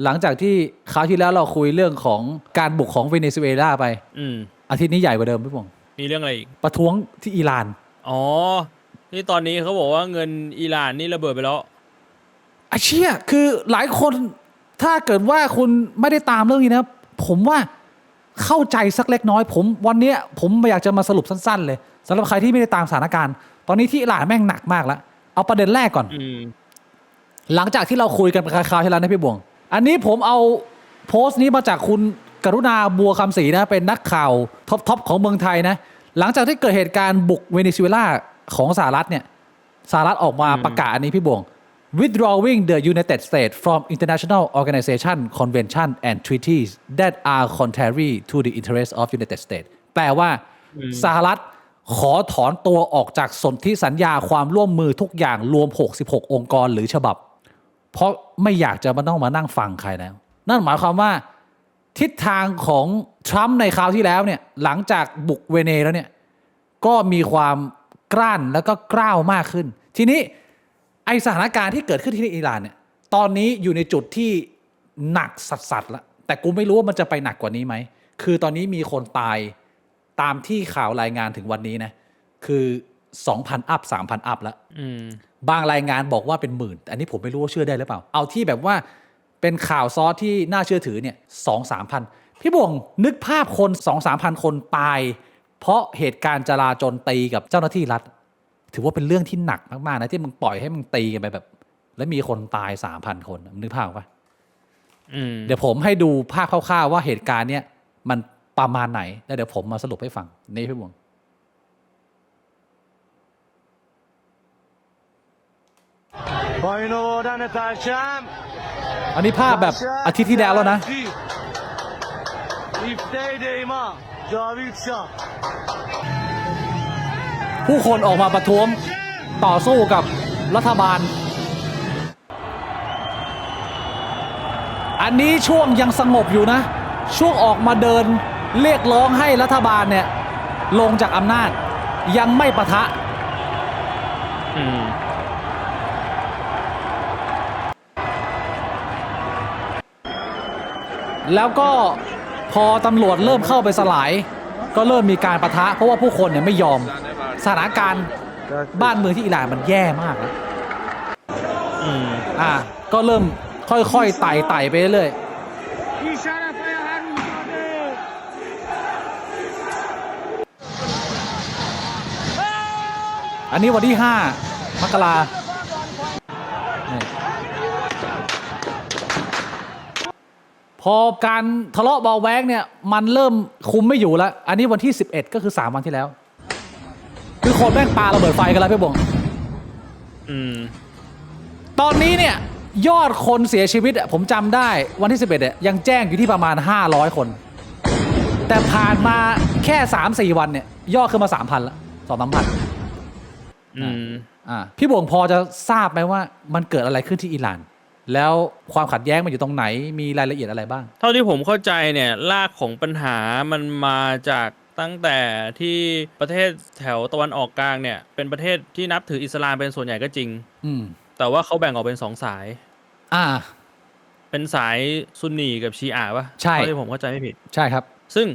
หลังจากที่คราวที่แล้วเราคุยเรื่องของการบุกของเวเนซุเอลาไปอาทิตย์นี้ใหญ่กว่าเดิมพี่พงศ์มีเรื่องอะไรอีกประท้วงที่อิหร่านอ๋อที่ตอนนี้เขาบอกว่าเงินอิหร่านนี่ระเบิดไปแล้วไอ้เชี่ยคือหลายคนถ้าเกิดว่าคุณไม่ได้ตามเรื่องนี้นะผมว่าเข้าใจสักเล็กน้อยวันนี้ผมอยากจะมาสรุปสั้นๆเลยสำหรับใครที่ไม่ได้ตามสถานการณ์ตอนนี้ที่อิหร่านแม่งหนักมากแล้วเอาประเด็นแรกก่อนหลังจากที่เราคุยกันคราวที่แล้วนะพี่บวงอันนี้ผมเอาโพสต์นี้มาจากคุณกรุณาบัวคำศรีนะเป็นนักข่าวท็อปของเมืองไทยนะหลังจากที่เกิดเหตุการณ์บุกเวเนซุเอลาของสหรัฐเนี่ยสหรัฐออกมาประกาศอันนี้พี่บวง withdrawing the United States from international organization convention and treaties that are contrary to the interests of United States แปลว่าสหรัฐขอถอนตัวออกจากสนธิสัญญาความร่วมมือทุกอย่างรวม66องค์กรหรือฉบับเพราะไม่อยากจะมาต้องมานั่งฟังใครแล้วนั่นหมายความว่าทิศทางของทรัมป์ในคราวที่แล้วเนี่ยหลังจากบุกเวเนแล้วเนี่ยก็มีความกล้านแล้วก็กล้าวมากขึ้นทีนี้ไอสถานการณ์ที่เกิดขึ้นที่อิหร่านเนี่ยตอนนี้อยู่ในจุดที่หนักสัสๆแล้วแต่กูไม่รู้ว่ามันจะไปหนักกว่านี้ไหมคือตอนนี้มีคนตายตามที่ข่าวรายงานถึงวันนี้นะคือ 2,000 อัพ 3,000 อัพแล้วบางรายงานบอกว่าเป็นหมื่นอันนี้ผมไม่รู้ว่าเชื่อได้หรือเปล่าเอาที่แบบว่าเป็นข่าวซอสที่น่าเชื่อถือเนี่ย 2-3 พันพี่บ่วงนึกภาพคน 2-3 พันคนตายเพราะเหตุการณ์จลาจลตีกับเจ้าหน้าที่รัฐถือว่าเป็นเรื่องที่หนักมากๆนะที่มึงปล่อยให้มึงตีกันไปแบบแล้วมีคนตาย 3,000 คนนึกภาพปะเดี๋ยวผมให้ดูภาพคร่าวๆว่าเหตุการณ์เนี้ยมันประมาณไหนแล้วเดี๋ยวผมมาสรุปให้ฟังนี่พี่บ่วงอันนี้ภาพแบบอาทิตย์ที่แล้วนะผู้คนออกมาประท้วงต่อสู้กับรัฐบาลอันนี้ช่วงยังสงบอยู่นะช่วงออกมาเดินเรียกร้องให้รัฐบาลเนี่ยลงจากอำนาจยังไม่ปะทะแล้วก็พอตำรวจเริ่มเข้าไปสลายก็เริ่มมีการปะทะเพราะว่าผู้คนเนี่ยไม่ยอมสถานการณ์บ้านเมืองที่อิหร่านมันแย่มากแล้วก็เริ่มค่อยๆไต่ไปเรื่อยอันนี้วันที่5 มกราพอการทะเลาะเบาแว้งเนี่ยมันเริ่มคุมไม่อยู่แล้วอันนี้วันที่11ก็คือ3 วันที่แล้วคือคนแม่งปาระเบิดไฟกันแล้วพี่บงตอนนี้เนี่ยยอดคนเสียชีวิตผมจำได้วันที่11ยังแจ้งอยู่ที่ประมาณ500 คนแต่ผ่านมาแค่ 3-4 วันเนี่ยยอดขึ้นมา 3,000 แล้ว 2-3,000พี่บงพอจะทราบไหมว่ามันเกิดอะไรขึ้นที่อิหร่านแล้วความขัดแย้งมันอยู่ตรงไหนมีรายละเอียดอะไรบ้างเท่าที่ผมเข้าใจเนี่ยรากของปัญหามันมาจากตั้งแต่ที่ประเทศแถวตะวันออกกลางเนี่ยเป็นประเทศที่นับถืออิสลามเป็นส่วนใหญ่ก็จริงแต่ว่าเขาแบ่งออกเป็น2 สายเป็นสายซุนนีกับชีอะห์ป่ะใช่เท่าที่ผมเข้าใจไม่ผิดใช่ครับซึ่ง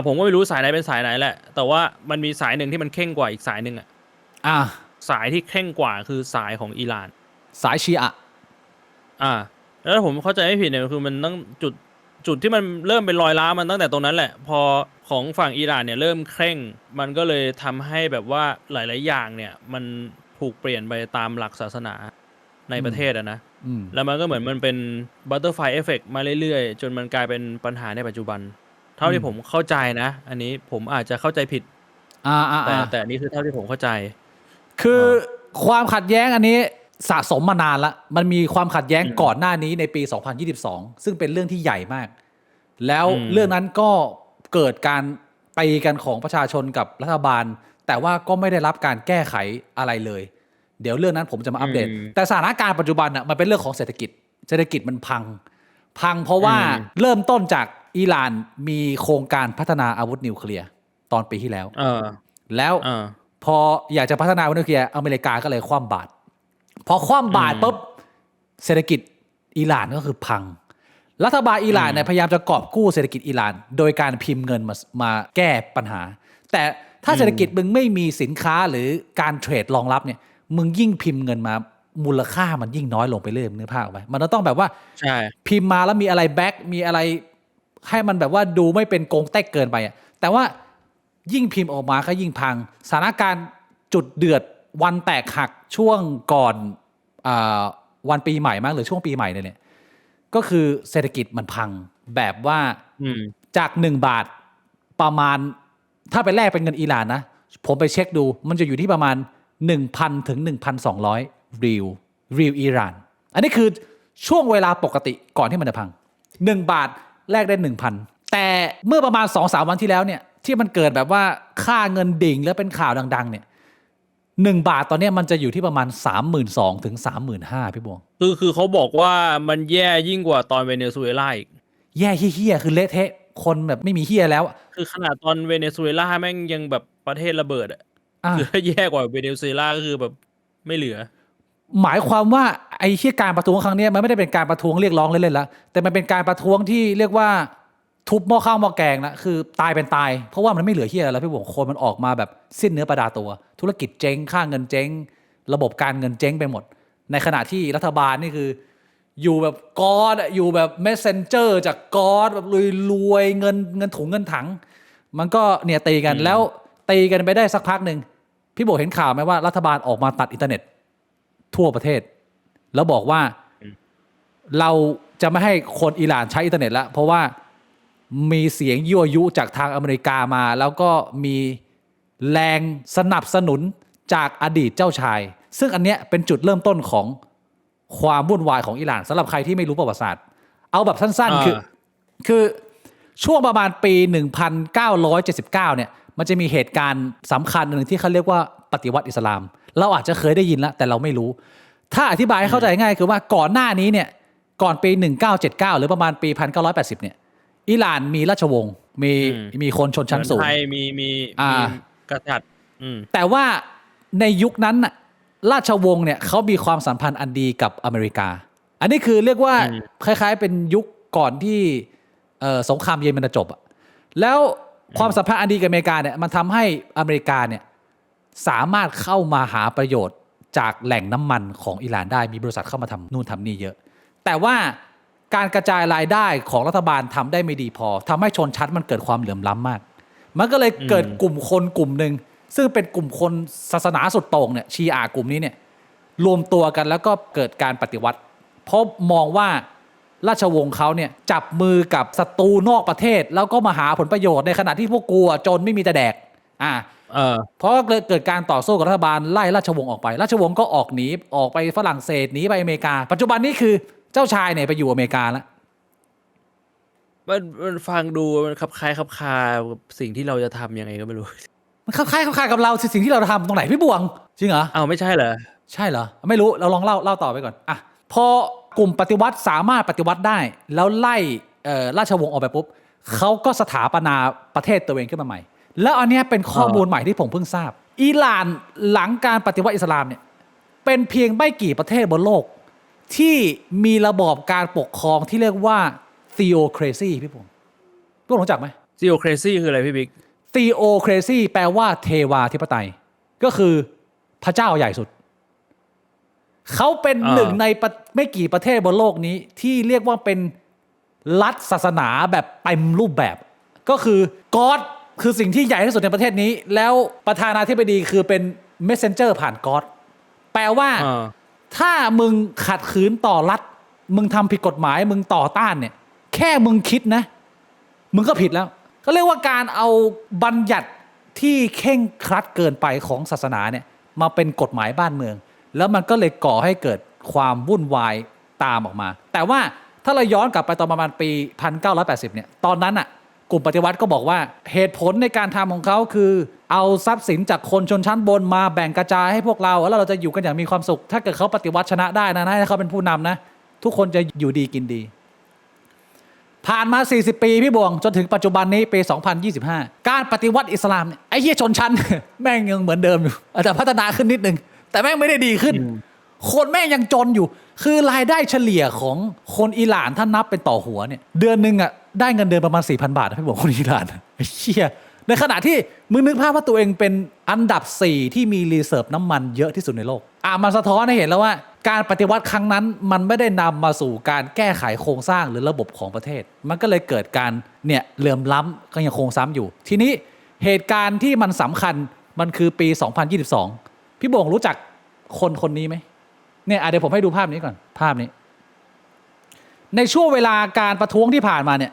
ผมก็ไม่รู้สายไหนเป็นสายไหนแหละแต่ว่ามันมีสายหนึ่งที่มันเข่งกว่าอีกสายหนึ่งสายที่เข่งกว่าคือสายของอิหร่านสายชีอะห์แล้วผมเข้าใจไม่ผิดเนี่ยคือมันต้องจุดที่มันเริ่มเป็นรอยร้าวมันตั้งแต่ตรงนั้นแหละพอของฝั่งอิหร่านเนี่ยเริ่มเคร่งมันก็เลยทำให้แบบว่าหลายๆอย่างเนี่ยมันถูกเปลี่ยนไปตามหลักศาสนาในประเทศนะแล้วมันก็เหมือนมันเป็นบัตเตอร์ไฟเอฟเฟกต์มาเรื่อยๆจนมันกลายเป็นปัญหาในปัจจุบันเท่าที่ผมเข้าใจนะอันนี้ผมอาจจะเข้าใจผิดแต่นี่คือเท่าที่ผมเข้าใจคือความขัดแย้งอันนี้สะสมมานานละมันมีความขัดแย้งก่อนหน้านี้ในปี 2022 ซึ่งเป็นเรื่องที่ใหญ่มากแล้วเรื่องนั้นก็เกิดการตีกันของประชาชนกับรัฐบาลแต่ว่าก็ไม่ได้รับการแก้ไขอะไรเลยเดี๋ยวเรื่องนั้นผมจะมาอัปเดตแต่สถานการณ์ปัจจุบันมันเป็นเรื่องของเศรษฐกิจมันพังเพราะว่าเริ่มต้นจากอิหร่านมีโครงการพัฒนาอาวุธนิวเคลียร์ตอนปีที่แล้วแล้วพออยากจะพัฒนาอาวุธนิวเคลียร์อเมริกาก็เลยคว่ำบาตรพอคว่ำบาตรปุ๊บเศรษฐกิจอิหร่านก็คือพัง รัฐบาลอิหร่านเนี่ยพยายามจะกอบกู้เศรษฐกิจอิหร่านโดยการพิมพ์เงินมาแก้ปัญหาแต่ถ้าเศรษฐกิจมึงไม่มีสินค้าหรือการเทรดรองรับเนี่ยมึงยิ่งพิมพ์เงินมามูลค่ามันยิ่งน้อยลงไปเรื่อยนึกภาพออกไหมมันต้องแบบว่าใช่พิมพ์มาแล้วมีอะไรแบ็กมีอะไรให้มันแบบว่าดูไม่เป็นโกงเต็กเกินไปแต่ว่ายิ่งพิมพ์ออกมาก็ยิ่งพังสถานการณ์จุดเดือดวันแตกหักช่วงก่อนวันปีใหม่มั้งหรือช่วงปีใหม่เนี่ยก็คือเศรษฐกิจมันพังแบบว่าจาก1 บาทประมาณถ้าไปแลกเป็นเงินอิหร่านนะผมไปเช็คดูมันจะอยู่ที่ประมาณ 1,000 ถึง 1,200 รีลอิหร่านอันนี้คือช่วงเวลาปกติก่อนที่มันจะพัง1 บาทแลกได้ 1,000 แต่เมื่อประมาณ 2-3 วันที่แล้วเนี่ยที่มันเกิดแบบว่าค่าเงินดิ่งแล้วเป็นข่าวดังๆเนี่ย1 บาทตอนนี้มันจะอยู่ที่ประมาณ 32,000 ถึง 35,000 พี่บวงคือเขาบอกว่ามันแย่ยิ่งกว่าตอนเวเนซุเอลาอีกแย่เฮี้ยคือเละเทะคนแบบไม่มีเฮี้ยแล้วคือขนาดตอนเวเนซุเอลาแม่งยังแบบประเทศระเบิดคือแย่กว่าเวเนซุเอลาก็คือแบบไม่เหลือหมายความว่าไอ้ที่การประท้วงครั้งนี้มันไม่ได้เป็นการประท้วงเรียกร้องเล่นๆแล้วแต่มันเป็นการประท้วงที่เรียกว่าทุบหม้อข้าวหม้อแกงนะคือตายเป็นตายเพราะว่ามันไม่เหลือเฮี้ยแล้วพี่บอกคนมันออกมาแบบสิ้นเนื้อประดาตัวธุรกิจเจ๊งค่าเงินเจ๊งระบบการเงินเจ๊งไปหมดในขณะที่รัฐบาลนี่คืออยู่แบบก๊อดอยู่แบบ messenger จากก๊อดแบบรวยเงินถุงเงินถังมันก็เนี่ยตีกันแล้วตีกันไปได้สักพักหนึ่งพี่โบเห็นข่าวไหมว่ารัฐบาลออกมาตัดอินเทอร์เน็ตทั่วประเทศแล้วบอกว่าเราจะไม่ให้คนอิหร่านใช้อินเทอร์เน็ตแล้วเพราะว่ามีเสียงยั่วยุจากทางอเมริกามาแล้วก็มีแรงสนับสนุนจากอดีตเจ้าชายซึ่งอันเนี้ยเป็นจุดเริ่มต้นของความวุ่นวายของอิหร่านสำหรับใครที่ไม่รู้ประวัติศาสตร์เอาแบบสั้นๆคือช่วงประมาณปี 1979 เนี่ยมันจะมีเหตุการณ์สำคัญหนึ่งที่เขาเรียกว่าปฏิวัติอิสลามเราอาจจะเคยได้ยินแล้วแต่เราไม่รู้ถ้าอธิบายให้เข้าใจง่ายคือว่าก่อนหน้านี้เนี่ยก่อนปี 1979 หรือประมาณปี 1980 เนี่ยอิหร่านมีราชวงศ์มีคนชนชั้นสูงมีกษัตริย์แต่ว่าในยุคนั้นน่ะราชวงศ์เนี่ยเขามีความสัมพันธ์อันดีกับอเมริกาอันนี้คือเรียกว่าคล้ายๆเป็นยุคก่อนที่สงครามเย็นมันจะจบอ่ะแล้วความสัมพันธ์อันดีกับอเมริกาเนี่ยมันทำให้อเมริกาเนี่ยสามารถเข้ามาหาประโยชน์จากแหล่งน้ำมันของอิหร่านได้มีบริษัทเข้ามาทำนู่นทำนี่เยอะแต่ว่าการกระจายรายได้ของรัฐบาลทำได้ไม่ดีพอทำให้ชนชั้นมันเกิดความเหลื่อมล้ำมากมันก็เลยเกิดกลุ่มคนกลุ่มหนึ่งซึ่งเป็นกลุ่มคนศาสนาสุดโต่งเนี่ยชีอะห์กลุ่มนี้เนี่ยรวมตัวกันแล้วก็เกิดการปฏิวัติเพราะมองว่าราชวงศ์เขาเนี่ยจับมือกับศัตรูนอกประเทศแล้วก็มาหาผลประโยชน์ในขณะที่พวกกูจนไม่มีแต่แดกเพราะเกิดการต่อสู้กับรัฐบาลไล่ราชวงศ์ออกไปราชวงศ์ก็ออกไปฝรั่งเศสหนีไปอเมริกาปัจจุบันนี้คือเจ้าชายเนี่ยไปอยู่อเมริกาแล้วมันฟังดูมันคับคล้ายคับคาสิ่งที่เราจะทำยังไงก็ไม่รู้มันคล้ายกับเราสิ่งที่เราทำตรงไหนพี่บวงจริงเหรอไม่ใช่เหรอใช่เหรอไม่รู้เราลองเล่าต่อไปก่อนอ่ะพอกลุ่มปฏิวัติสามารถปฏิวัติได้แล้วไล่ราชวงศ์ออกไปปุ๊บเขาก็สถาปนาประเทศตัวเองขึ้นมาใหม่แล้วอันนี้เป็นข้อมูลใหม่ที่ผมเพิ่งทราบอิหร่านหลังการปฏิวัติอิสลามเนี่ยเป็นเพียงไม่กี่ประเทศบนโลกที่มีระบอบการปกครองที่เรียกว่า theocracy พี่ผมรู้จักไหม theocracy คืออะไรพี่บิ๊ก theocracy แปลว่าเทวาธิปไตยก็คือพระเจ้าใหญ่สุดเขาเป็นหนึ่งในไม่กี่ประเทศบนโลกนี้ที่เรียกว่าเป็นรัฐศาสนาแบบเต็มรูปแบบก็คือก๊อดคือสิ่งที่ใหญ่ที่สุดในประเทศนี้แล้วประธานาธิบดีคือเป็น messenger ผ่านก๊อดแปลว่าถ้ามึงขัดขืนต่อรัฐมึงทำผิดกฎหมายมึงต่อต้านเนี่ยแค่มึงคิดนะมึงก็ผิดแล้วก็เรียกว่าการเอาบัญญัติที่เข่งครัดเกินไปของศาสนาเนี่ยมาเป็นกฎหมายบ้านเมืองแล้วมันก็เลยก่อให้เกิดความวุ่นวายตามออกมาแต่ว่าถ้าเราย้อนกลับไปตอนประมาณปี 1980 เนี่ยตอนนั้นอ่ะกลุ่มปฏิวัติก็บอกว่าเหตุผลในการทำของเขาคือเอาทรัพย์สินจากคนชนชั้นบนมาแบ่งกระจายให้พวกเราแล้วเราจะอยู่กันอย่างมีความสุขถ้าเกิดเขาปฏิวัติชนะได้นะให้เขาเป็นผู้นำนะทุกคนจะอยู่ดีกินดีผ่านมา40 ปีพี่บวงจนถึงปัจจุบันนี้ปี 2025 การปฏิวัติอิสลามเนี่ยไอ้เหี้ยชนชั้น แม่งยังเหมือนเดิมอยู่อาจจะพัฒนาขึ้นนิดนึงแต่แม่งไม่ได้ดีขึ้น คนแม่งยังจนอยู่ คือรายได้เฉลี่ยของคนอิหร่านถ้านับเป็นต่อหัวเนี่ยเดือนหนึ่งอ่ะได้เงินเดือนประมาณ 4,000 บาทนะพี่บอกคนอิหร่านไอ้เชี่ยในขณะที่มึงนึกภาพว่าตัวเองเป็นอันดับ 4 ที่มีรีเซิร์ฟน้ำมันเยอะที่สุดในโลกมันสะท้อนให้เห็นแล้วว่าการปฏิวัติครั้งนั้นมันไม่ได้นำมาสู่การแก้ไขโครงสร้างหรือระบบของประเทศมันก็เลยเกิดการเนี่ยเหลื่อมล้ำก็ยังคงซ้ำอยู่ทีนี้เหตุการณ์ที่มันสำคัญมันคือปี 2022 พี่โบ่งรู้จักคนนี้ไหมเนี่ยเดี๋ยวผมให้ดูภาพนี้ก่อนภาพนี้ในช่วงเวลาการประท้วงที่ผ่านมาเนี่ย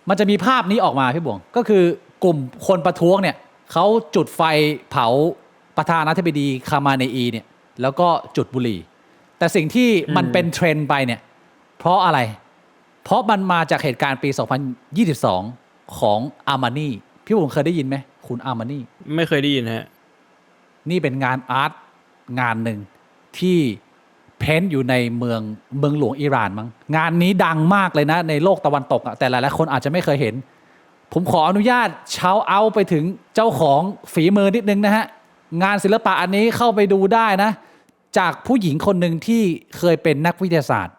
มันจะมีภาพนี้ออกมาพี่บ่วงก็คือกลุ่มคนประท้วงเนี่ยเขาจุดไฟเผาประธานาธิบดีคามาเนอีเนี่ยแล้วก็จุดบุหรี่แต่สิ่งที่มันเป็นเทรนด์ไปเนี่ยเพราะอะไรเพราะมันมาจากเหตุการณ์ปี 2022 ของอาร์มานีพี่บ่วงเคยได้ยินไหมคุณอาร์มานีไม่เคยได้ยินฮะนี่เป็นงานอาร์ตงานหนึ่งที่เพ้นท์อยู่ในเมืองหลวงอิหร่านมั้งงานนี้ดังมากเลยนะในโลกตะวันตกแต่หลายๆคนอาจจะไม่เคยเห็นผมขออนุญาตเช้าเอาไปถึงเจ้าของฝีมือนิดนึงนะฮะงานศิลปะอันนี้เข้าไปดูได้นะจากผู้หญิงคนหนึ่งที่เคยเป็นนักวิทยาศาสตร์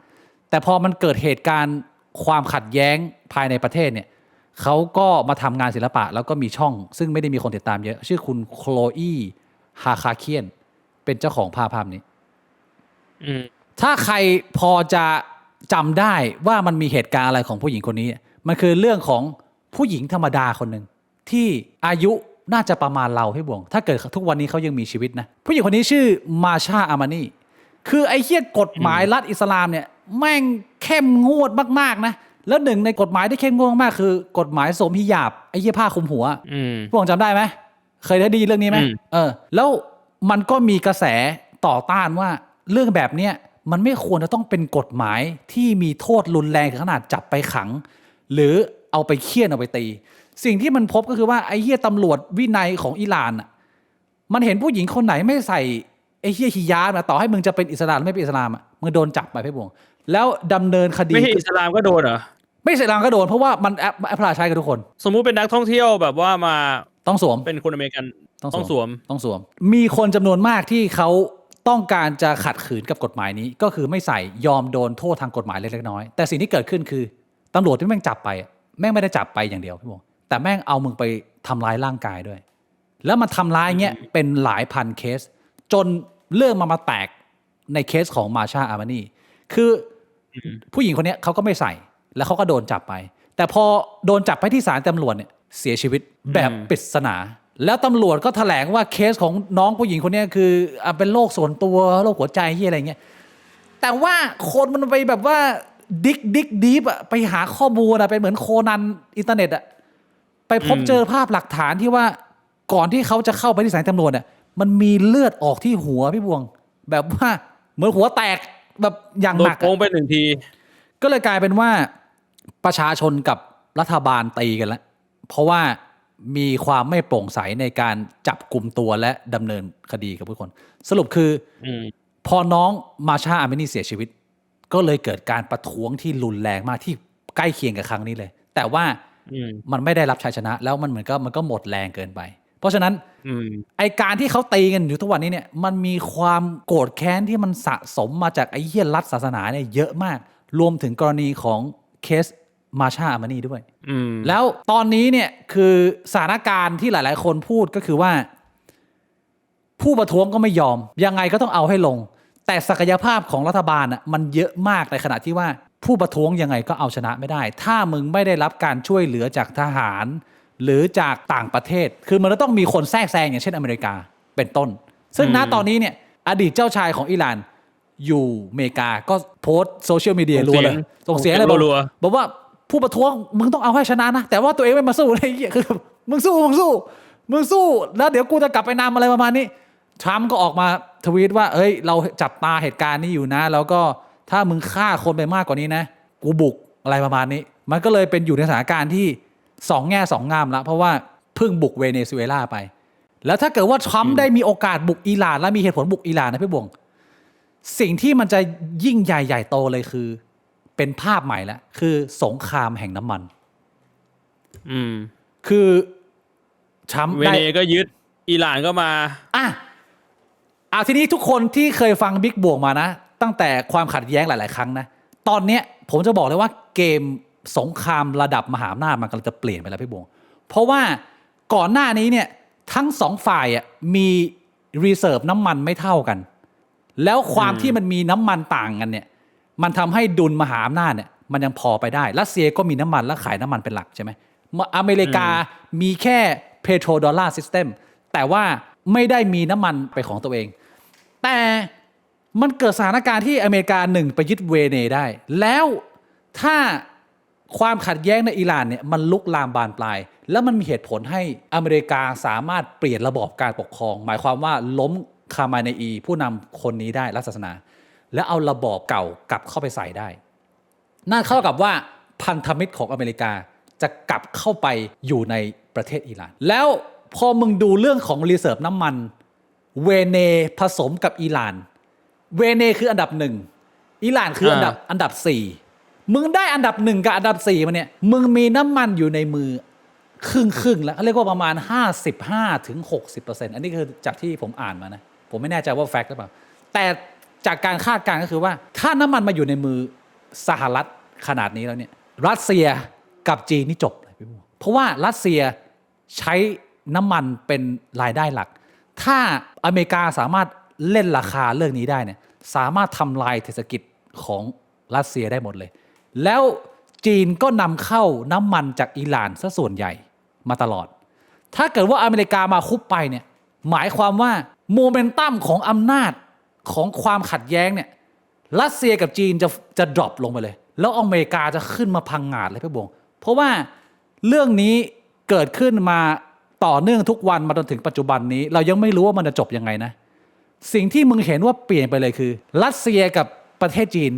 แต่พอมันเกิดเหตุการณ์ความขัดแย้งภายในประเทศเนี่ยเขาก็มาทำงานศิลปะแล้วก็มีช่องซึ่งไม่ได้มีคนติดตามเยอะชื่อคุณโคลอีฮาคาเคียนเป็นเจ้าของภาพนี้ถ้าใครพอจะจำได้ว่ามันมีเหตุการณ์อะไรของผู้หญิงคนนี้มันคือเรื่องของผู้หญิงธรรมดาคนหนึ่งที่อายุน่าจะประมาณเราพี่บ่วงถ้าเกิดทุกวันนี้เขายังมีชีวิตนะผู้หญิงคนนี้ชื่อมาชาอามานีคือไอ้เหี้ยกฎหมายรัฐอิสลามเนี่ยแม่งเข้มงวดมากๆนะแล้วหนึ่งในกฎหมายที่เข้มงวดมากคือกฎหมายสวมฮิญาบไอ้เหี้ยผ้าคลุมหัวพี่บ่วงจำได้ไหมเคยได้ยินเรื่องนี้ไหมแล้วมันก็มีกระแสต่อต้านว่าเรื่องแบบเนี้ยมันไม่ควรจะต้องเป็นกฎหมายที่มีโทษรุนแรงถึงขนาดจับไปขังหรือเอาไปเฆี่ยนเอาไปตีสิ่งที่มันพบก็คือว่าไอ้เหี้ยตำรวจวินัยของอิหร่านอ่ะมันเห็นผู้หญิงคนไหนไม่ใส่ไอ้เหี้ยฮิญาบนะต่อให้มึงจะเป็นอิสลามหรือไม่เป็นอิสลามอ่ะมึงโดนจับไปพี่บวงแล้วดำเนินคดีไม่ใช่อิสลามก็โดนเหรอไม่อิสลามก็โดนเพราะว่ามันแอพพลายใช้กับทุกคนสมมุติเป็นนักท่องเที่ยวแบบว่ามาต้องสวมเป็นคนอเมริกันต้องสวมมีคนจำนวนมากที่เขาต้องการจะขัดขืนกับกฎหมายนี้ก็คือไม่ใส่ยอมโดนโทษทางกฎหมายเล็กๆน้อยๆแต่สิ่งที่เกิดขึ้นคือตำรวจที่แม่งจับไปแม่งไม่ได้จับไปอย่างเดียวพี่บอกแต่แม่งเอามึงไปทำร้ายร่างกายด้วยแล้วมันทำร้ายเงี้ยเป็นหลายพันเคสจนเรื่องมาแตกในเคสของมาชาอามานีคือผู้หญิงคนนี้เขาก็ไม่ใส่แล้วเขาก็โดนจับไปแต่พอโดนจับไปที่ศาลตำรวจเนี่ยเสียชีวิตแบบปริศนาแล้วตำรวจก็แถลงว่าเคสของน้องผู้หญิงคนนี้คือเป็นโรคส่วนตัวโรคหัวใจที่อะไรเงี้ยแต่ว่าคนมันไปแบบว่าดิกดีฟอะไปหาข้อมูลอะเป็นเหมือนโคนันอินเทอร์เน็ตอะไปพบเจอภาพหลักฐานที่ว่าก่อนที่เขาจะเข้าไปที่สถานีตำรวจเนี่ยมันมีเลือดออกที่หัวพี่บวงแบบว่าเหมือนหัวแตกแบบอย่างหนักโดนโกงไป1 ทีก็เลยกลายเป็นว่าประชาชนกับรัฐบาลตีกันแล้วเพราะว่ามีความไม่โปร่งใสในการจับกลุ่มตัวและดำเนินคดีกับผู้คนสรุปคือพอน้องมาชาอามินีเสียชีวิตก็เลยเกิดการประท้วงที่รุนแรงมากที่ใกล้เคียงกับครั้งนี้เลยแต่ว่ามันไม่ได้รับชัยชนะแล้วมันเหมือนก็มันก็หมดแรงเกินไปเพราะฉะนั้นไอการที่เขาตีกันอยู่ทุกวันนี้เนี่ยมันมีความโกรธแค้นที่มันสะสมมาจากไอ้เหี้ยรัฐศาสนาเนี่ยเยอะมากรวมถึงกรณีของเคสมาชาอามานีด้วยแล้วตอนนี้เนี่ยคือสถานการณ์ที่หลายๆคนพูดก็คือว่าผู้ประท้วงก็ไม่ยอมยังไงก็ต้องเอาให้ลงแต่ศักยภาพของรัฐบาลอ่ะมันเยอะมากในขณะที่ว่าผู้ประท้วงยังไงก็เอาชนะไม่ได้ถ้ามึงไม่ได้รับการช่วยเหลือจากทหารหรือจากต่างประเทศคือมันต้องมีคนแทรกแซงอย่างเช่นอเมริกาเป็นต้นซึ่งณตอนนี้เนี่ยอดีตเจ้าชายของอิหร่านอยู่อเมริกาก็โพสต์โซเชียลมีเดียรัวเลยส่งเสียงเลยบอกว่าผู้ประท้วงมึงต้องเอาให้ชนะนะแต่ว่าตัวเองไม่มาสู้อะไรอย่างเงี้ยคือมึงสู้แล้วเดี๋ยวกูจะกลับไปนำอะไรประมาณนี้ทรัมป์ก็ออกมาทวีตว่าเอ้ยเราจับตาเหตุการณ์นี้อยู่นะแล้วก็ถ้ามึงฆ่าคนไปมากกว่านี้นะกูบุกอะไรประมาณนี้มันก็เลยเป็นอยู่ในสถานการณ์ที่2 แง่ 2 งามแล้วเพราะว่าเพิ่งบุกเวเนซุเอลาไปแล้วถ้าเกิดว่าทรัมป์ได้มีโอกาสบุกอิหร่านและมีเหตุผลบุกอิหร่านนะพี่บวงสิ่งที่มันจะยิ่งใหญ่โตเลยคือเป็นภาพใหม่แล้วคือสงครามแห่งน้ำมันคือทรัมป์เวเนก็ยึดอิหร่านก็มา ทีนี้ทุกคนที่เคยฟังบิ๊กบวกมานะตั้งแต่ความขัดแย้งหลายๆครั้งนะตอนเนี้ยผมจะบอกเลยว่าเกมสงครามระดับมหาอำนาจมันกำลังจะเปลี่ยนไปแล้วพี่บวงเพราะว่าก่อนหน้านี้เนี่ยทั้งสองฝ่ายมีรีเซิร์ฟน้ำมันไม่เท่ากันแล้วความที่มันมีน้ำมันต่างกันเนี่ยมันทำให้ดุลมหาอำนาจเนี่ยมันยังพอไปได้รัสเซียก็มีน้ำมันและขายน้ำมันเป็นหลักใช่ไหมอเมริกามีแค่เพโตรดอลลาร์ซิสเต็มแต่ว่าไม่ได้มีน้ำมันไปของตัวเองแต่มันเกิดสถานการณ์ที่อเมริกาหนึ่งไปยึดเวเนได้แล้วถ้าความขัดแย้งในอิหร่านเนี่ยมันลุกลามบานปลายแล้วมันมีเหตุผลให้อเมริกาสามารถเปลี่ยนระบอบการปกครองหมายความว่าล้มคามาเนอีผู้นำคนนี้ได้รัฐศาสนาแล้วเอาระบอบเก่ากลับเข้าไปใส่ได้นั่นเข้ากับว่าพันธมิตรของอเมริกาจะกลับเข้าไปอยู่ในประเทศอิหร่านแล้วพอมึงดูเรื่องของรีเซิร์ฟน้ำมันเวเนผสมกับอิหร่านเวเนคืออันดับหนึ่งอิหร่านคืออันดับสี่มึงได้อันดับหนึ่งกับอันดับสี่มาเนี่ยมึงมีน้ำมันอยู่ในมือครึ่งแล้วเรียกว่าประมาณ 55-60% อันนี้คือจากที่ผมอ่านมานะผมไม่แน่ใจว่าแฟกต์หรือเปล่าแต่จากการคาดการณ์ก็คือว่าถ้าน้ำมันมาอยู่ในมือสหรัฐขนาดนี้แล้วเนี่ยรัสเซียกับจีนนี่จบเลยพี่บัวเพราะว่ารัสเซียใช้น้ำมันเป็นรายได้หลักถ้าอเมริกาสามารถเล่นราคาเรื่องนี้ได้เนี่ยสามารถทำลายเศรษฐกิจของรัสเซียได้หมดเลยแล้วจีนก็นำเข้าน้ำมันจากอิหร่านซะส่วนใหญ่มาตลอดถ้าเกิดว่าอเมริกามาคุบไปเนี่ยหมายความว่าโมเมนตัมของอำนาจของความขัดแย้งเนี่ยรัสเซียกับจีนจะดรอปลงไปเลยแล้วอเมริกาจะขึ้นมาพังงาดเลยพี่บงเพราะว่าเรื่องนี้เกิดขึ้นมาต่อเนื่องทุกวันมาจนถึงปัจจุบันนี้เรายังไม่รู้ว่ามันจะจบยังไงนะสิ่งที่มึงเห็นว่าเปลี่ยนไปเลยคือรัสเซียกับประเทศจีน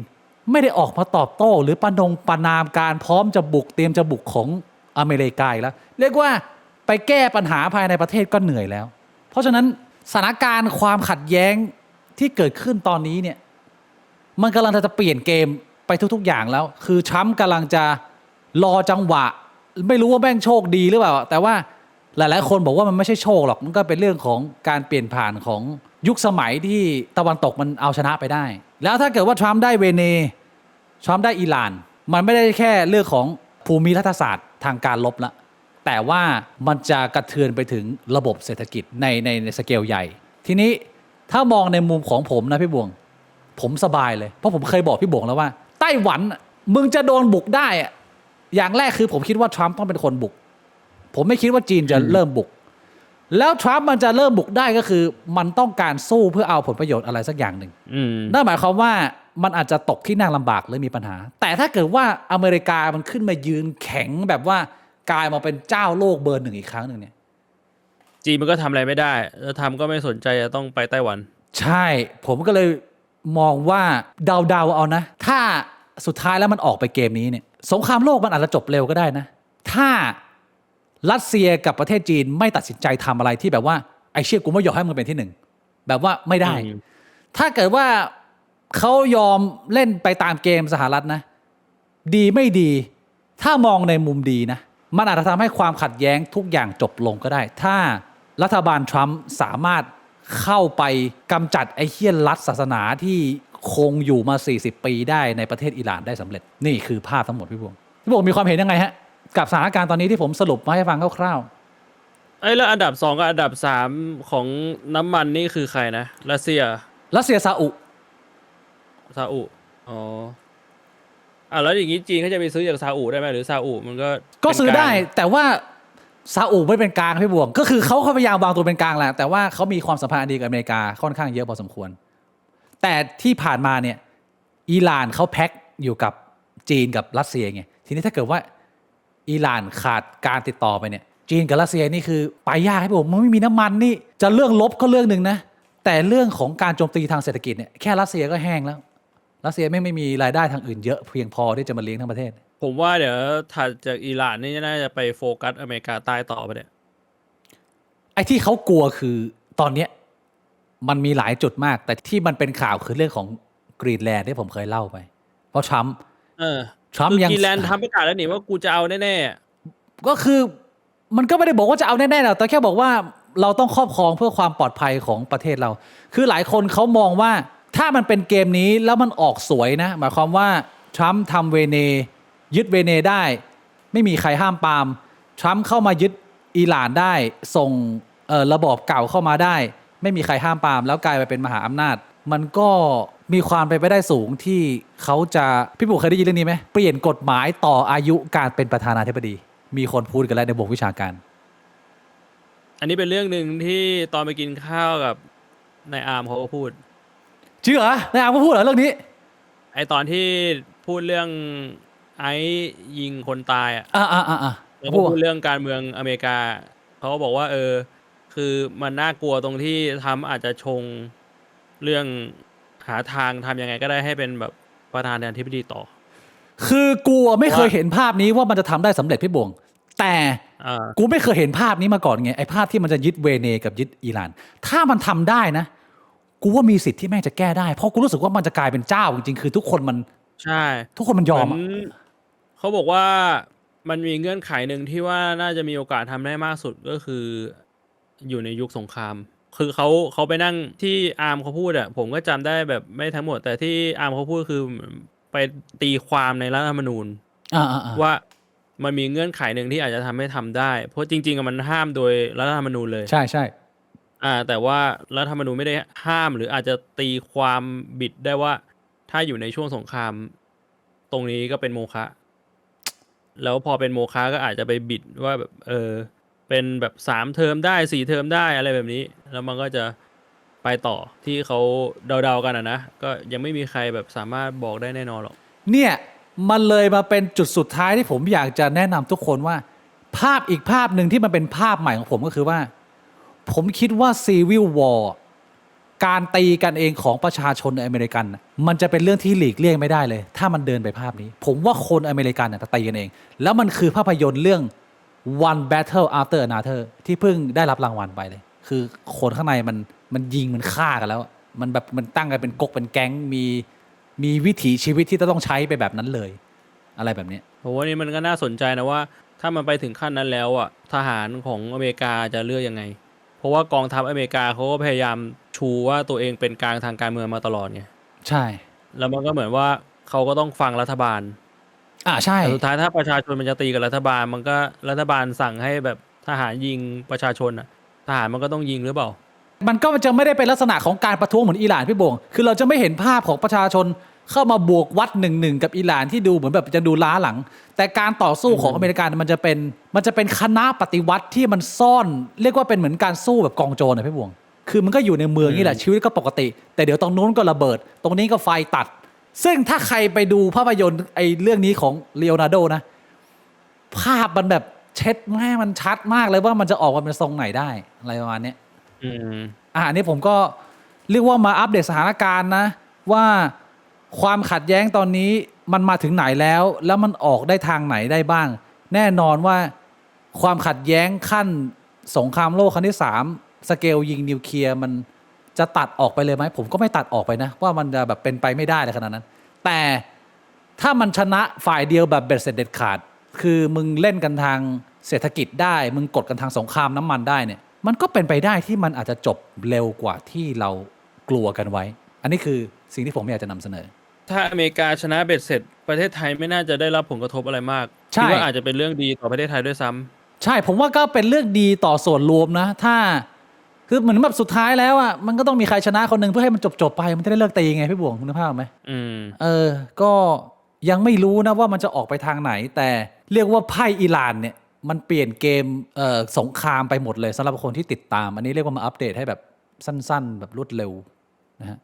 ไม่ได้ออกมาตอบโต้หรือประนามการพร้อมจะบุกเตรียมจะบุกของอเมริกาแล้วเรียกว่าไปแก้ปัญหาภายในประเทศก็เหนื่อยแล้วเพราะฉะนั้นสถานการณ์ความขัดแย้งที่เกิดขึ้นตอนนี้เนี่ยมันกำลังจะเปลี่ยนเกมไปทุกๆอย่างแล้วคือทรัมป์กำลังจะรอจังหวะไม่รู้ว่าแม่งโชคดีหรือเปล่าแต่ว่าหลายๆคนบอกว่ามันไม่ใช่โชคหรอกมันก็เป็นเรื่องของการเปลี่ยนผ่านของยุคสมัยที่ตะวันตกมันเอาชนะไปได้แล้วถ้าเกิดว่าทรัมป์ได้เวเนทรัมป์ได้อิหร่านมันไม่ได้แค่เรื่องของภูมิรัฐศาสตร์ทางการลบละแต่ว่ามันจะกระเทือนไปถึงระบบเศรษฐกิจในสเกลใหญ่ทีนี้ถ้ามองในมุมของผมนะพี่บวงผมสบายเลยเพราะผมเคยบอกพี่บวงแล้วว่าไต้หวันมึงจะโดนบุกได้อย่างแรกคือผมคิดว่าทรัมป์ต้องเป็นคนบุกผมไม่คิดว่าจีนจะเริ่มบุกแล้วทรัมป์มันจะเริ่มบุกได้ก็คือมันต้องการสู้เพื่อเอาผลประโยชน์อะไรสักอย่างหนึ่งนั่นหมายความว่ามันอาจจะตกที่นั่งลำบากหรือมีปัญหาแต่ถ้าเกิดว่าอเมริกามันขึ้นมายืนแข็งแบบว่ากลายมาเป็นเจ้าโลกเบอร์หนึ่งอีกครั้งหนึ่งเนี่ยจีนมันก็ทำอะไรไม่ได้แล้วทำก็ไม่สนใจจะต้องไปไต้หวันใช่ผมก็เลยมองว่าเดาเอานะถ้าสุดท้ายแล้วมันออกไปเกมนี้เนี่ยสงครามโลกมันอาจจะจบเร็วก็ได้นะถ้ารัสเซียกับประเทศจีนไม่ตัดสินใจทำอะไรที่แบบว่าไอ้เชี่ยกูไม่ยอมให้มึงเป็นที่หนึ่งแบบว่าไม่ได้ถ้าเกิดว่าเขายอมเล่นไปตามเกมสหรัฐนะดีไม่ดีถ้ามองในมุมดีนะมันอาจจะทำให้ความขัดแย้งทุกอย่างจบลงก็ได้ถ้ารัฐบาลทรัมป์สามารถเข้าไปกำจัดไอ้เหี้ยรัฐศาสนาที่คงอยู่มา40 ปีได้ในประเทศอิหร่านได้สำเร็จนี่คือภาพทั้งหมดพี่บวงมีความเห็นยังไงฮะกับสถานการณ์ตอนนี้ที่ผมสรุปมาให้ฟังคร่าวๆแล้วอันดับ2กับอันดับ3ของน้ำมันนี่คือใครนะรัสเซียซาอุอ๋อแล้วอย่างนี้จีนเขาจะไปซื้อจากซาอุได้ไหมหรือซาอุมันก็ซื้อได้แต่ว่าซาอุไม่เป็นกลางพี่บวงก็คือเขาพยายามวางตัวเป็นกลางแหละแต่ว่าเขามีความสัมพันธ์อันดีกับอเมริกาค่อนข้างเยอะพอสมควรแต่ที่ผ่านมาเนี่ยอิหร่านเขาแพ็คอยู่กับจีนกับรัสเซียไงทีนี้ถ้าเกิดว่าอิหร่านขาดการติดต่อไปเนี่ยจีนกับรัสเซียนี่คือไปยากให้ผมมันไม่มีน้ำมันนี่จะเรื่องลบก็เรื่องหนึ่งนะแต่เรื่องของการโจมตีทางเศรษฐกิจเนี่ยแค่รัสเซียก็แห้งแล้วรัสเซียไม่มีรายได้ทางอื่นเยอะเพียงพอที่จะมาเลี้ยงทั้งประเทศผมว่าเดี๋ยวถัดจากอิหร่านนี่น่าจะไปโฟกัสอเมริกาใต้ต่อไปเนี่ยไอ้ที่เขากลัวคือตอนเนี้ยมันมีหลายจุดมากแต่ที่มันเป็นข่าวคือเรื่องของกรีนแลนด์ที่ผมเคยเล่าไปเพราะทรัมป์ยังกรีนแลนด์ทำประกาศแล้วนี่ว่ากูจะเอาแน่ๆก็คือมันก็ไม่ได้บอกว่าจะเอาแน่ๆหรอกแต่แค่บอกว่า เราต้องครอบครองเพื่อความปลอดภัยของประเทศเรา คือหลายคนเขามองว่าถ้ามันเป็นเกมนี้แล้วมันออกสวยนะหมายความว่าทรัมป์ทำเวเนยึดเวเนได้ไม่มีใครห้ามปรามทรัมป์เข้ามายึดอิหร่านได้ส่งระบอบเก่าเข้ามาได้ไม่มีใครห้ามปรามแล้วกลายไปเป็นมหาอำนาจมันก็มีความเป็นไปได้สูงที่เขาจะพี่ปู่เคยได้ยินเรื่องนี้ไหมเปลี่ยนกฎหมายต่ออายุการเป็นประธานาธิบดีมีคนพูดกันแล้วในวงวิชาการอันนี้เป็นเรื่องหนึ่งที่ตอนไปกินข้าวกับนายอาร์มเขาก็พูดจริงเหรอนายอาร์มก็พูดเหรอเรื่องนี้ไอตอนที่พูดเรื่องไอ้ยิงคนตายแล้วก็พูดเรื่องการเมืองอเมริกาเขาก็บอกว่าคือมันน่ากลัวตรงที่ทำอาจจะชงเรื่องหาทางทำยังไงก็ได้ให้เป็นแบบประธานาธิบดีต่อคือกูไม่เคยเห็นภาพนี้ว่ามันจะทำได้สำเร็จพี่บวงแต่กูไม่เคยเห็นภาพนี้มาก่อนไงไอ้ภาพที่มันจะยึดเวเนกับยึดอิหร่านถ้ามันทำได้นะกูว่ามีสิทธิ์ที่แม่งจะแก้ได้เพราะกูรู้สึกว่ามันจะกลายเป็นเจ้าจริงๆคือทุกคนมันใช่ทุกคนมันยอมเขาบอกว่ามันมีเงื่อนไขหนึ่งที่ว่าน่าจะมีโอกาสทำได้มากสุดก็คืออยู่ในยุคสงครามคือเขาไปนั่งที่อาร์มเขาพูดอะผมก็จำได้แบบไม่ทั้งหมดแต่ที่อาร์มเขาพูดคือไปตีความในรัฐธรรมนูญว่ามันมีเงื่อนไขหนึ่งที่อาจจะทำให้ทำได้เพราะจริงๆมันห้ามโดยรัฐธรรมนูญเลยใช่ใช่แต่ว่ารัฐธรรมนูญไม่ได้ห้ามหรืออาจจะตีความบิดได้ว่าถ้าอยู่ในช่วงสงครามตรงนี้ก็เป็นโมฆะแล้วพอเป็นโมฆะก็อาจจะไปบิดว่าแบบเป็นแบบ3 เทอมได้4 เทอมได้อะไรแบบนี้แล้วมันก็จะไปต่อที่เขาเดาๆกันนะก็ยังไม่มีใครแบบสามารถบอกได้แน่นอนหรอกเนี่ยมันเลยมาเป็นจุดสุดท้ายที่ผมอยากจะแนะนำทุกคนว่าภาพอีกภาพหนึ่งที่มันเป็นภาพใหม่ของผมก็คือว่าผมคิดว่า Civil War การตีกันเองของประชาชนในอเมริกันมันจะเป็นเรื่องที่หลีกเลี่ยงไม่ได้เลยถ้ามันเดินไปภาพนี้ผมว่าคนอเมริกันจะตีกันเองแล้วมันคือภาพยนตร์เรื่อง One Battle After Another ที่เพิ่งได้รับรางวัลไปเลยคือคนข้างในมันยิงมันฆ่ากันแล้วมันแบบมันตั้งกันเป็นก๊กเป็นแก๊งมีวิถีชีวิตที่ต้องใช้ไปแบบนั้นเลยอะไรแบบนี้โหวันนี้มันก็น่าสนใจนะว่าถ้ามันไปถึงขั้นนั้นแล้วทหารของอเมริกาจะเลือกยังไงเพราะว่ากองทัพอเมริกาเขาก็พยายามชูว่าตัวเองเป็นกลางทางการเมืองมาตลอดไงใช่แล้วมันก็เหมือนว่าเขาก็ต้องฟังรัฐบาลใช่แต่สุดท้ายถ้าประชาชนมันจะตีกับรัฐบาลมันก็รัฐบาลสั่งให้แบบทหารยิงประชาชนทหารมันก็ต้องยิงหรือเปล่ามันก็จะไม่ได้เป็นลักษณะของการประท้วงเหมือนอิหร่านพี่บงคือเราจะไม่เห็นภาพของประชาชนเข้ามาบวกวัด1-1กับอิหร่านที่ดูเหมือนแบบจะดูล้าหลังแต่การต่อสู้ของอเมริกันมันจะเป็นคณะปฏิวัติที่มันซ่อนเรียกว่าเป็นเหมือนการสู้แบบกองโจรนะพี่บงคือมันก็อยู่ในเมืองนี่แหละชีวิตก็ปกติแต่เดี๋ยวตรงนู้นก็ระเบิดตรงนี้ก็ไฟตัดซึ่งถ้าใครไปดูภาพยนตร์ไอ้เรื่องนี้ของลีโอนาร์โดนะภาพมันแบบเช็ดแม่มันชัดมากเลยว่ามันจะออกมาเป็นทรงไหนได้อะไรประมาณนี้อันนี้ผมก็เรียกว่ามาอัปเดตสถานการณ์นะว่าความขัดแย้งตอนนี้มันมาถึงไหนแล้วมันออกได้ทางไหนได้บ้างแน่นอนว่าความขัดแย้งขั้นสงครามโลกครั้งที่3สเกลยิงนิวเคลียร์มันจะตัดออกไปเลยไหมผมก็ไม่ตัดออกไปนะว่ามันจะแบบเป็นไปไม่ได้เลยขนาดนั้นแต่ถ้ามันชนะฝ่ายเดียวแบบเบ็ดเสร็จเด็ดขาดคือมึงเล่นกันทางเศรษฐกิจได้มึงกดกันทางสงครามน้ำมันได้เนี่ยมันก็เป็นไปได้ที่มันอาจจะจบเร็วกว่าที่เรากลัวกันไว้อันนี้คือสิ่งที่ผมอยากจะนำเสนอถ้าอเมริกาชนะเบ็ดเสร็จประเทศไทยไม่น่าจะได้รับผลกระทบอะไรมากคิดว่าอาจจะเป็นเรื่องดีต่อประเทศไทยด้วยซ้ำใช่ผมว่าก็เป็นเรื่องดีต่อส่วนรวมนะถ้าคือเหมือนแบบสุดท้ายแล้วมันก็ต้องมีใครชนะคนหนึ่งเพื่อให้มันจบไปมันจะได้เลิกตีไงพี่บวงคุณภาพไหมก็ยังไม่รู้นะว่ามันจะออกไปทางไหนแต่เรียกว่าไพ่อิหร่านเนี่ยมันเปลี่ยนเกมสงครามไปหมดเลยสำหรับคนที่ติดตามอันนี้เรียกว่ามาอัปเดตให้แบบสั้นๆแบบรวดเร็วนะฮะ